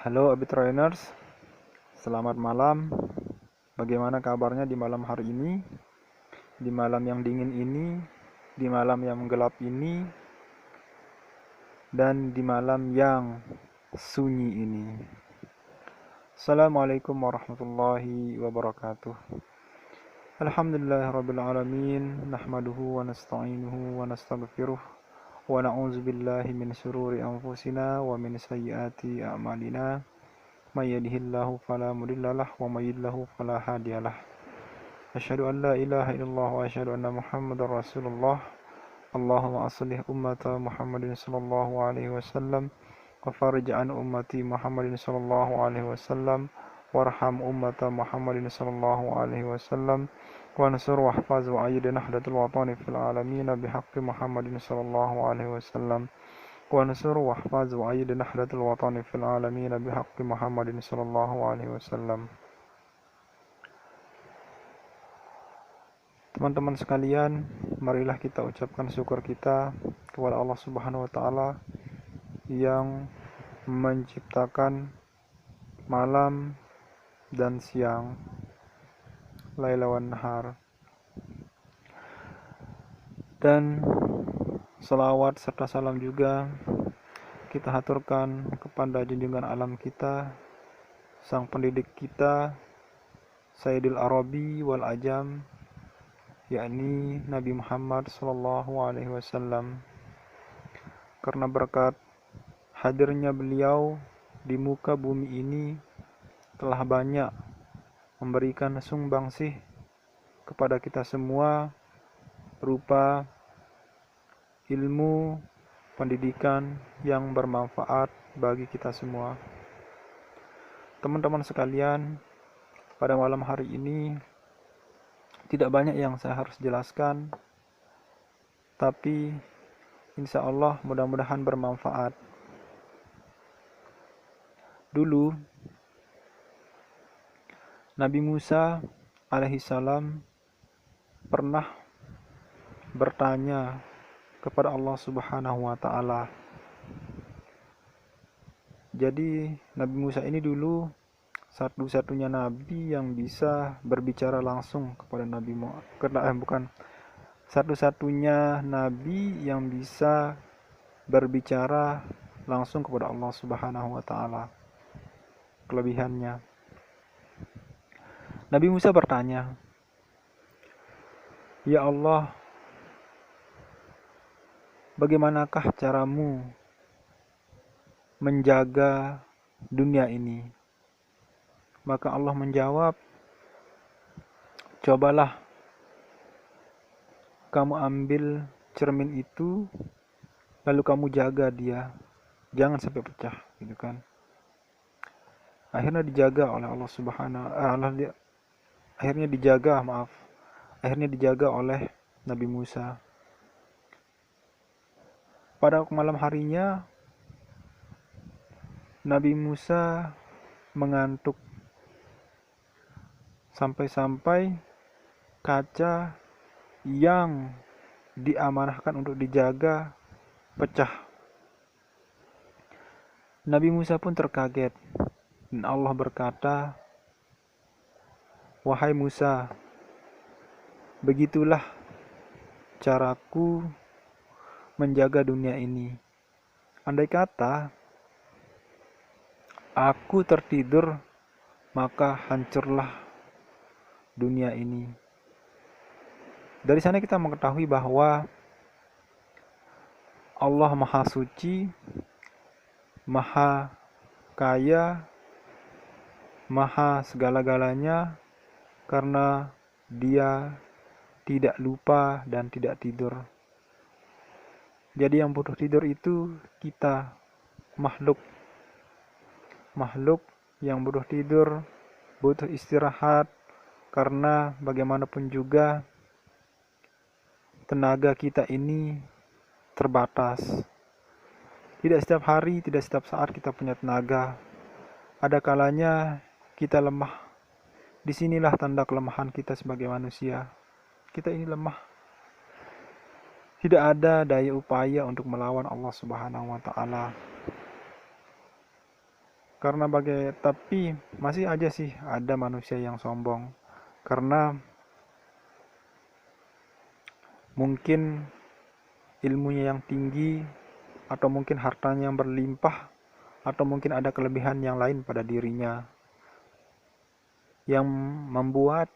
Halo Abitrainers, selamat malam. Bagaimana kabarnya di malam hari ini? Di malam yang dingin ini, di malam yang gelap ini, dan di malam yang sunyi ini. Assalamualaikum warahmatullahi wabarakatuh. Alhamdulillahirabbil alamin, nahmaduhu wa nasta'inuhu wa nastaghfiruh wa na'udzu billahi min syururi anfusina wa min sayyiati a'malina. May yahdihillahu fala mudilla lahu wa may yudlil fala hadiyalah. Asyhadu an la ilaha illallah wa asyhadu anna Muhammadar Rasulullah. Allahumma aslih ummata Muhammadin sallallahu alaihi wasallam wa farij an ummati Muhammadin sallallahu alaihi wasallam warham ummata Muhammadin sallallahu alaihi wasallam wa ansur wahfaz wa ayyid nahdatul watani fil alamin bihaqqi Muhammadin sallallahu alaihi wasallam wa ansur wahfaz wa ayyid nahdatul watani fil alamin bihaqqi Muhammadin sallallahu alaihi wasallam. Teman-teman sekalian, marilah kita ucapkan syukur kita kepada Allah Subhanahu wa taala yang menciptakan malam dan siang, laila wan nahar. Dan selawat serta salam juga kita haturkan kepada junjungan alam kita, sang pendidik kita, Sayyidil Arabi wal Ajam, yakni Nabi Muhammad sallallahu alaihi wasallam. Karena berkat hadirnya beliau di muka bumi ini telah banyak memberikan sumbangsih kepada kita semua berupa ilmu pendidikan yang bermanfaat bagi kita semua. Teman-teman sekalian, pada malam hari ini tidak banyak yang saya harus jelaskan, tapi insya Allah mudah-mudahan bermanfaat. Dulu, Nabi Musa alaihissalam pernah bertanya kepada Allah Subhanahu wa taala. Jadi Nabi Musa ini dulu satu-satunya nabi yang bisa berbicara langsung kepada satu-satunya nabi yang bisa berbicara langsung kepada Allah Subhanahu wa taala. Kelebihannya, Nabi Musa bertanya, "Ya Allah, bagaimanakah caramu menjaga dunia ini?" Maka Allah menjawab, "Cobalah kamu ambil cermin itu, lalu kamu jaga dia, jangan sampai pecah," gitu kan. Akhirnya dijaga oleh Allah Subhanahu akhirnya dijaga oleh Nabi Musa. Pada malam harinya Nabi Musa mengantuk sampai-sampai kaca yang diamanahkan untuk dijaga pecah. Nabi Musa pun terkaget dan Allah berkata, "Wahai Musa, begitulah caraku menjaga dunia ini. Andai kata aku tertidur, maka hancurlah dunia ini." Dari sana kita mengetahui bahwa Allah Maha Suci, Maha Kaya, Maha segala-galanya, karena Dia tidak lupa dan tidak tidur. Jadi yang butuh tidur itu kita, makhluk yang butuh tidur, butuh istirahat, karena bagaimanapun juga tenaga kita ini terbatas. Tidak setiap hari, tidak setiap saat kita punya tenaga. Ada kalanya kita lemah. Disinilah tanda kelemahan kita sebagai manusia. Kita ini lemah. Tidak ada daya upaya untuk melawan Allah Subhanahu wa taala. Tapi masih aja sih ada manusia yang sombong karena mungkin ilmunya yang tinggi, atau mungkin hartanya yang berlimpah, atau mungkin ada kelebihan yang lain pada dirinya yang membuat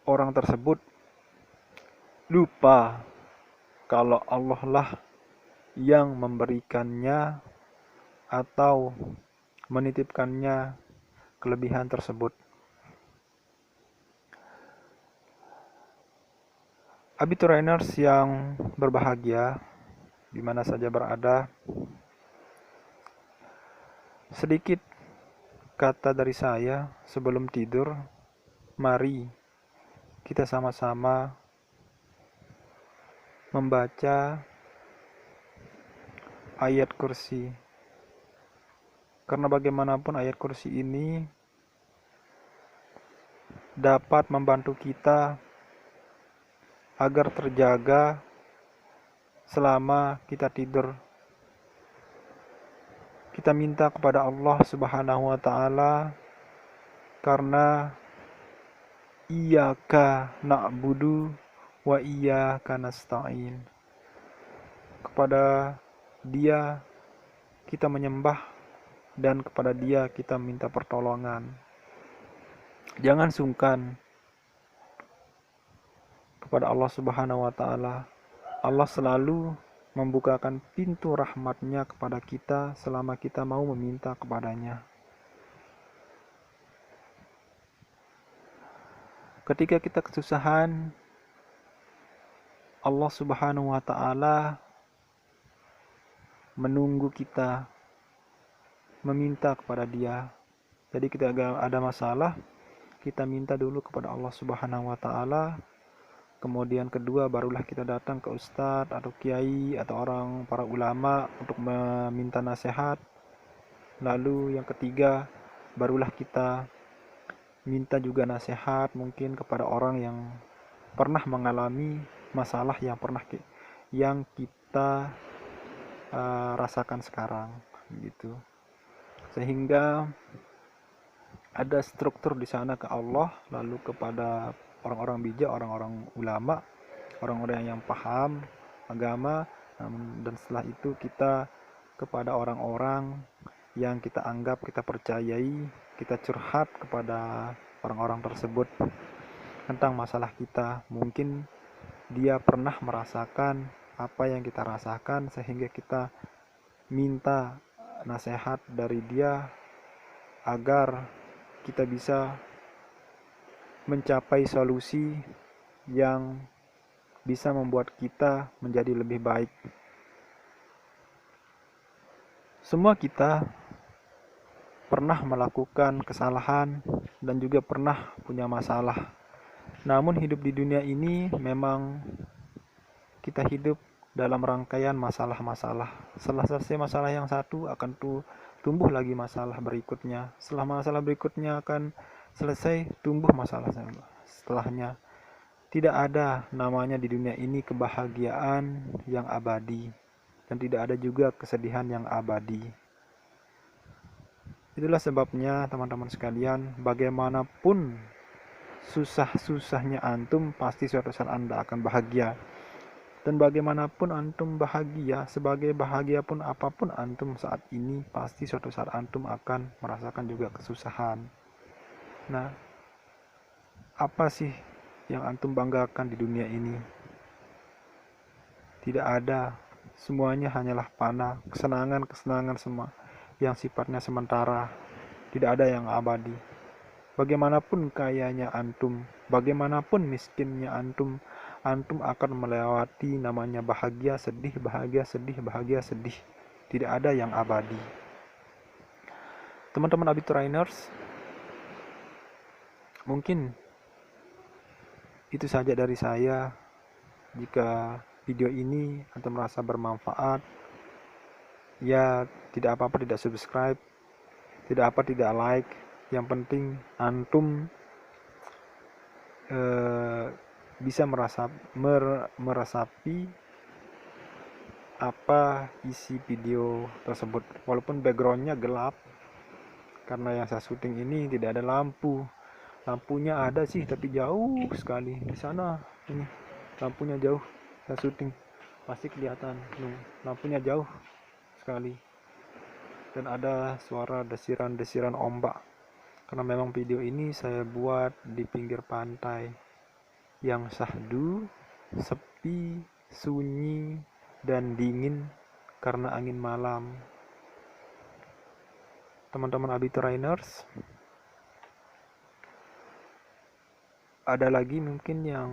orang tersebut lupa kalau Allah lah yang memberikannya atau menitipkannya kelebihan tersebut. Abiturainers yang berbahagia di mana saja berada, sedikit kata dari saya sebelum tidur. Mari kita sama-sama membaca ayat kursi, karena bagaimanapun ayat kursi ini dapat membantu kita agar terjaga selama kita tidur. Kita minta kepada Allah Subhanahu wa taala, karena iyyaka na'budu wa iyyaka nasta'in. Kepada Dia kita menyembah dan kepada Dia kita minta pertolongan. Jangan sungkan kepada Allah Subhanahu wa taala. Allah selalu membukakan pintu rahmatnya kepada kita selama kita mau meminta kepadanya. Ketika kita kesusahan, Allah Subhanahu wa taala menunggu kita meminta kepada Dia. Jadi kita ada masalah, kita minta dulu kepada Allah Subhanahu wa taala. Kemudian kedua barulah kita datang ke ustadz atau kiai atau para ulama untuk meminta nasihat. Lalu yang ketiga barulah kita minta juga nasihat mungkin kepada orang yang pernah mengalami masalah yang kita rasakan sekarang gitu. Sehingga ada struktur di sana ke Allah, lalu kepada orang-orang bijak, orang-orang ulama, orang-orang yang paham agama, dan setelah itu kita kepada orang-orang yang kita anggap, kita percayai, kita curhat kepada orang-orang tersebut tentang masalah kita. Mungkin dia pernah merasakan apa yang kita rasakan, sehingga kita minta nasihat dari dia agar kita bisa mencapai solusi yang bisa membuat kita menjadi lebih baik. Semua kita pernah melakukan kesalahan dan juga pernah punya masalah. Namun hidup di dunia ini memang kita hidup dalam rangkaian masalah-masalah. Setelah selesai masalah yang satu, akan tumbuh lagi masalah berikutnya. Setelah masalah berikutnya akan selesai, tumbuh masalah setelahnya. Tidak ada namanya di dunia ini kebahagiaan yang abadi, dan tidak ada juga kesedihan yang abadi. Itulah sebabnya teman-teman sekalian, bagaimanapun susah-susahnya antum, pasti suatu saat Anda akan bahagia. Dan bagaimanapun antum bahagia, sebagai bahagia pun apapun antum saat ini, pasti suatu saat antum akan merasakan juga kesusahan. Nah, apa sih yang antum banggakan di dunia ini? Tidak ada. Semuanya hanyalah panah, kesenangan-kesenangan semua yang sifatnya sementara. Tidak ada yang abadi. Bagaimanapun kayanya antum, bagaimanapun miskinnya antum akan melewati namanya bahagia, sedih, bahagia, sedih, bahagia, sedih. Tidak ada yang abadi. Teman-teman Abiturainers, mungkin itu saja dari saya. Jika video ini antum merasa bermanfaat, ya tidak apa-apa tidak subscribe, tidak apa tidak like. Yang penting antum bisa meresapi apa isi video tersebut. Walaupun backgroundnya gelap, karena yang saya syuting ini tidak ada lampu. Lampunya ada sih, tapi jauh sekali di sana. Ini lampunya jauh. Saya syuting pasti kelihatan. Lampunya jauh sekali. Dan ada suara desiran-desiran ombak. Karena memang video ini saya buat di pinggir pantai yang syahdu, sepi, sunyi, dan dingin karena angin malam. Teman-teman Abiturainers, ada lagi mungkin yang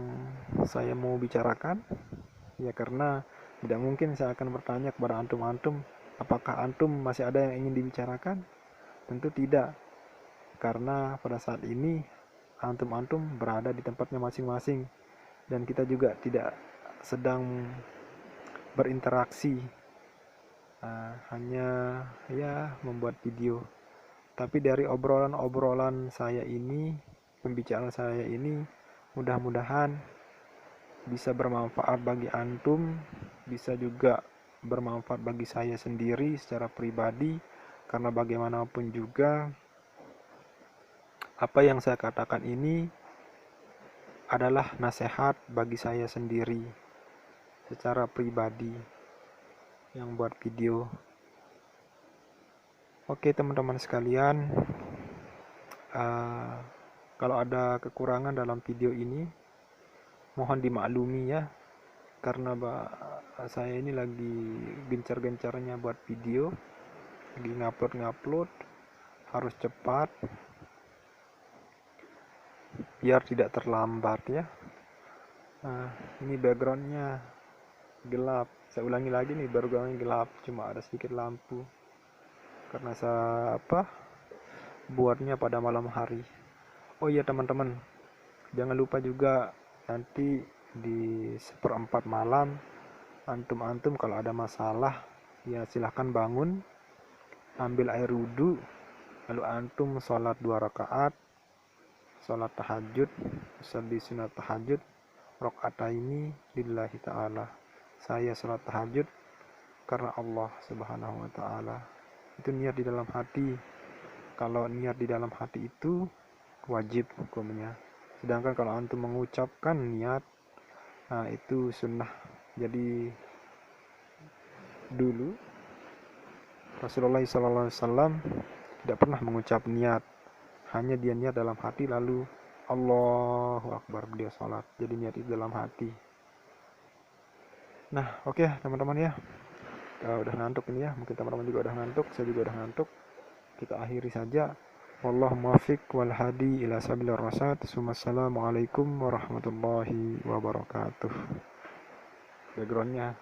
saya mau bicarakan, ya, karena tidak mungkin saya akan bertanya kepada antum-antum apakah antum masih ada yang ingin dibicarakan. Tentu tidak, karena pada saat ini antum-antum berada di tempatnya masing-masing dan kita juga tidak sedang berinteraksi, hanya ya membuat video. Tapi dari obrolan-obrolan saya ini, pembicaraan saya ini, mudah-mudahan bisa bermanfaat bagi antum, bisa juga bermanfaat bagi saya sendiri secara pribadi, karena bagaimanapun juga apa yang saya katakan ini adalah nasihat bagi saya sendiri secara pribadi yang buat video. Oke teman-teman sekalian, kalau ada kekurangan dalam video ini mohon dimaklumi ya, karena saya ini lagi gencar-gencarnya buat video, lagi ngupload, harus cepat biar tidak terlambat ya. Ini backgroundnya gelap, saya ulangi lagi nih, backgroundnya gelap, cuma ada sedikit lampu karena saya buatnya pada malam hari. Oh iya teman-teman, jangan lupa juga nanti di 1/4 malam antum-antum kalau ada masalah ya silahkan bangun, ambil air wudhu, lalu antum sholat 2 rakaat, sholat tahajud, di sunat tahajud, rakaataini lillahi ta'ala. Saya sholat tahajud karena Allah subhanahu wa ta'ala. Itu niat di dalam hati. Kalau niat di dalam hati itu wajib hukumnya. Sedangkan kalau antum mengucapkan niat, itu sunnah. Jadi dulu Rasulullah SAW tidak pernah mengucap niat, hanya dia niat dalam hati lalu Allahu Akbar beliau sholat. Jadi niat itu dalam hati. Nah oke teman-teman ya, udah ngantuk ini ya, mungkin teman-teman juga udah ngantuk, saya juga udah ngantuk. Kita akhiri saja. Wallahu muwaffiq wal hadi ila sabilir rasyad. Wassalamualaikum warahmatullahi wabarakatuh. Backgroundnya